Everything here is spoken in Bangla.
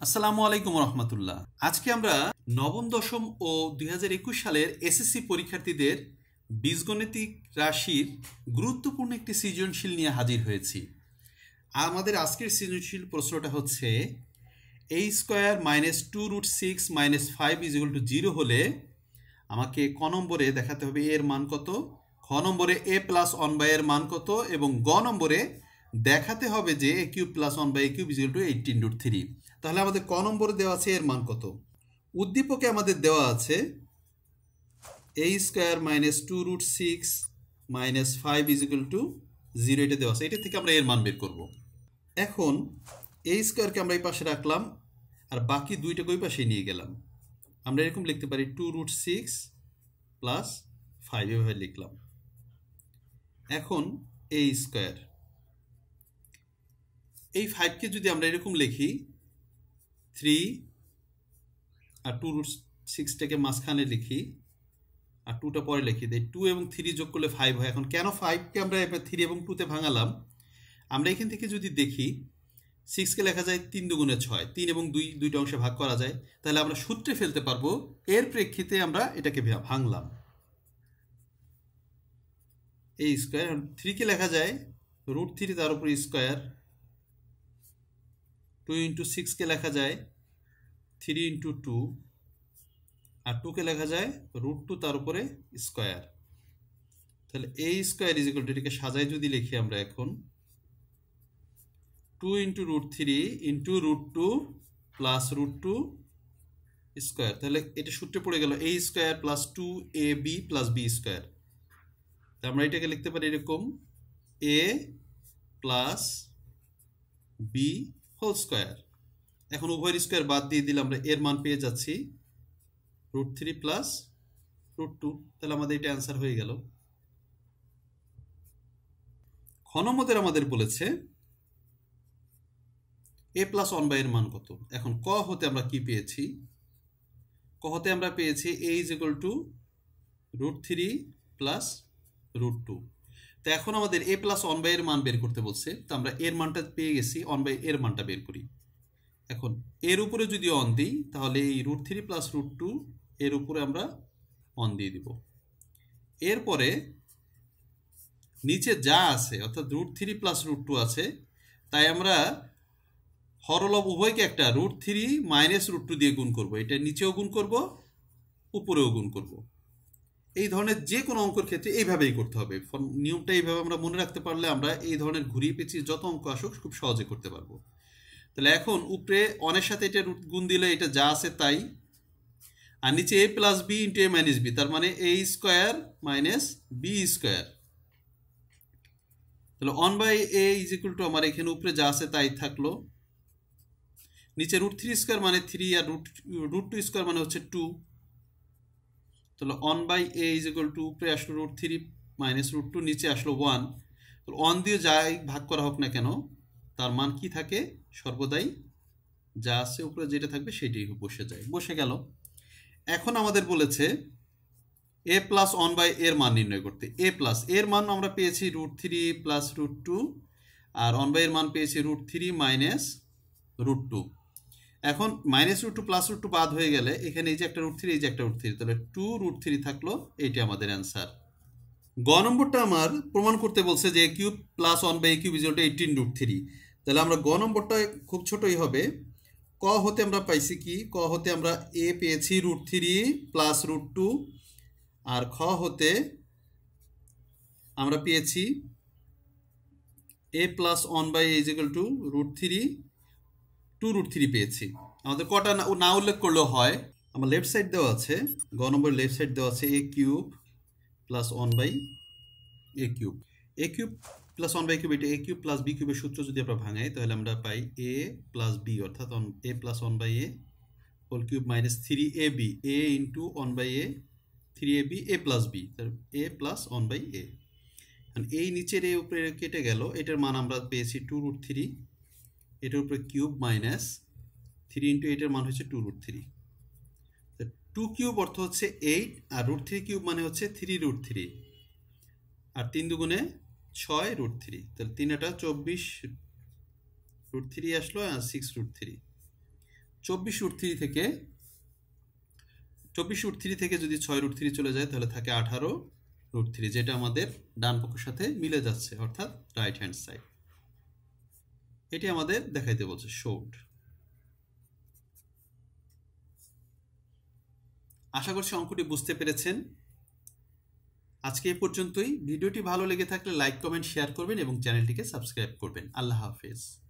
আসসালামু আলাইকুম রহমতুল্লাহ। আজকে আমরা নবম দশম ও 2021 সালের এসএসসি পরীক্ষার্থীদের বীজগণিতিক রাশির গুরুত্বপূর্ণ একটি সৃজনশীল নিয়ে হাজির হয়েছি। আমাদের আজকের সৃজনশীল প্রশ্নটা হচ্ছে a স্কোয়ার মাইনাস 2√6 মাইনাস 5 = 0 হলে আমাকে ক নম্বরে দেখাতে হবে এর মান কত, খ নম্বরে a প্লাস 1/a এর মান কত এবং গ নম্বরে দেখাতে হবে যে a cube plus 1/a cube = 18√3। তাহলে আমাদের ক নম্বরে দেওয়া আছে এর মান কত। উদ্দীপকে আমাদের দেওয়া আছে a স্কোয়ার মাইনাস 2√6 মাইনাস 5 = 0, এটা দেওয়া আছে। এটা থেকে আমরা এর মান বের করব। এখন a স্কোয়ারকে আমরা এই পাশে রাখলাম আর বাকি দুইটাকে ওই পাশে নিয়ে গেলাম। আমরা এরকম লিখতে পারি 2√6 প্লাস 5, এভাবে লিখলাম। এখন a স্কোয়ার, এই 5কে যদি আমরা এরকম লিখি 3 আর 2√6টাকে মাঝখানে লিখি আর 2টা পরে লিখি, 2 এবং 3 যোগ করলে 5 হয়। এখন কেন 5কে আমরা 3 এবং 2তে ভাঙালাম, আমরা এখান থেকে যদি দেখি 6কে লেখা যায় 3 দুগুণে 6, 3 এবং 2 দুইটা অংশে ভাগ করা যায়, তাহলে আমরা সূত্রে ফেলতে পারবো। এর প্রেক্ষিতে আমরা এটাকে ভাঙলাম। এই স্কোয়ার 3কে লেখা যায় √3 তার উপর স্কোয়ার, 2 × 6কে লেখা যায় 3 × 2 আর 2কে লেখা যায় √2 তার উপরে স্কোয়ার। তাহলে a স্কোয়ার = এটাকে সাজায় যদি লিখি আমরা এখন 2 × √3 × √2 প্লাস √2 স্কোয়ার। তাহলে এটা সূত্রে পড়ে গেল a square plus 2ab plus b square. তাহলে আমরা এটাকে লিখতে পারি এরকম a plus b whole square. এখন উভয়ের স্কোয়ার বাদ দিয়ে দিলে আমরা এর মান পেয়ে যাচ্ছি √3 প্লাস √2। তাহলে আমাদের এটা অ্যান্সার হয়ে গেল। খ নম্বরে আমাদের বলেছে a প্লাস 1/a এর মান কত। এখন ক হতে আমরা কি পেয়েছি, ক হতে আমরা পেয়েছি a √3 প্লাস √2। তো এখন আমাদের a প্লাস 1/a এর মান বের করতে বলছে, তো আমরা এর মানটা পেয়ে গেছি, 1/a এর মানটা বের করি। এখন এর উপরে যদি অন দিই তাহলে এই √3 প্লাস √2 এর উপরে আমরা অন দিয়ে দিব। এরপরে নিচে যা আছে অর্থাৎ √3 প্লাস √2 আছে, তাই আমরা হরলব উভয়কে একটা √3 মাইনাস √2 দিয়ে গুণ করব। এটা নিচেও গুণ করব, উপরেও গুণ করব। এই ধরনের যে কোনো অঙ্কের ক্ষেত্রে এইভাবেই করতে হবে। নিয়মটা এইভাবে আমরা মনে রাখতে পারলে আমরা এই ধরনের ঘুরিয়ে পেঁচিয়ে যত অঙ্ক আসুক খুব সহজে করতে পারবো। তাহলে এখন উপরে অনের সাথে এটা গুণ দিলে এটা যা আছে তাই, আর নিচে a plus b × a minus b, তার মানে a square minus b square. তাহলে 1/a = আমার এখানে উপরে যা আছে তাই থাকলো, নিচে √3 স্কোয়ার মানে 3 আর √2 স্কোয়ার মানে হচ্ছে 2। তাহলে 1/a = উপরে আসলো √3 মাইনাস √2, নিচে আসলো 1। তাহলে 1 দিয়ে যাই ভাগ করা হোক না কেন তার মান কি থাকে, সর্বদাই যা আছে উপরে যেটা থাকবে সেটাই বসে গেল। এখন আমাদের বলেছে a প্লাস 1/a এর মান নির্ণয় করতে। a প্লাস এর মান আমরা পেয়েছি √3 প্লাস √2 আর 1/a এর মান পেয়েছি √3 মাইনাস √2। এখন মাইনাস √2 প্লাস √2 বাদ হয়ে গেলে এখানে এই যে একটা √3, এই যে একটা √3, তাহলে 2√3 থাকলো। এইটা আমাদের অ্যান্সার। গ নম্বরটা আমার প্রমাণ করতে বলছে যে a cube plus 1/a cube = 18√3। তাহলে আমরা গ নম্বরটা খুব ছোটই হবে। ক হতে আমরা পাইছি কি, ক হতে আমরা a পেয়েছি √3 প্লাস √2 আর খ হতে আমরা পেয়েছি a প্লাস 1/a = √3 2√3 পেয়েছি। আমাদের কটা না উল্লেখ করলেও হয়। আমার লেফট সাইড দেওয়া আছে, গ নম্বর লেফট সাইড দেওয়া আছে a cube plus 1/a cube. a cube plus 1/a cube, এটা a কিউব প্লাস b কিউবের সূত্র যদি আমরা ভাঙাই তাহলে আমরা পাই a প্লাস b অর্থাৎ a plus 1/a whole cube minus 3ab, a into 1/a 3ab a plus b, a plus 1/a। এই নিচের এই উপরে কেটে গেল, এটার মান আমরা পেয়েছি 2√3, এটার উপরে কিউব মাইনাস 3 ইন্টু এটার মান হচ্ছে 2√3। 2 কিউব অর্থ হচ্ছে 8 আর √3 কিউব মানে হচ্ছে 3√3 আর 3 দুগুণে 6√3, তাহলে 3 × 8 = 24 √3 আসলো আর 6√3। 24√3 থেকে 24√3 থেকে যদি 6√3 চলে যায় তাহলে থাকে 18√3, যেটা আমাদের ডান পক্ষের সাথে মিলে যাচ্ছে, অর্থাৎ রাইট হ্যান্ড সাইড। এটি আমাদের দেখাইতে বলছে, শোড। আশা করছি অঙ্কটি বুঝতে পেরেছেন। আজকে এই পর্যন্তই। ভিডিওটি ভালো লেগে থাকলে লাইক, কমেন্ট, শেয়ার করবেন এবং চ্যানেলটিকে সাবস্ক্রাইব করবেন। আল্লাহ হাফেজ।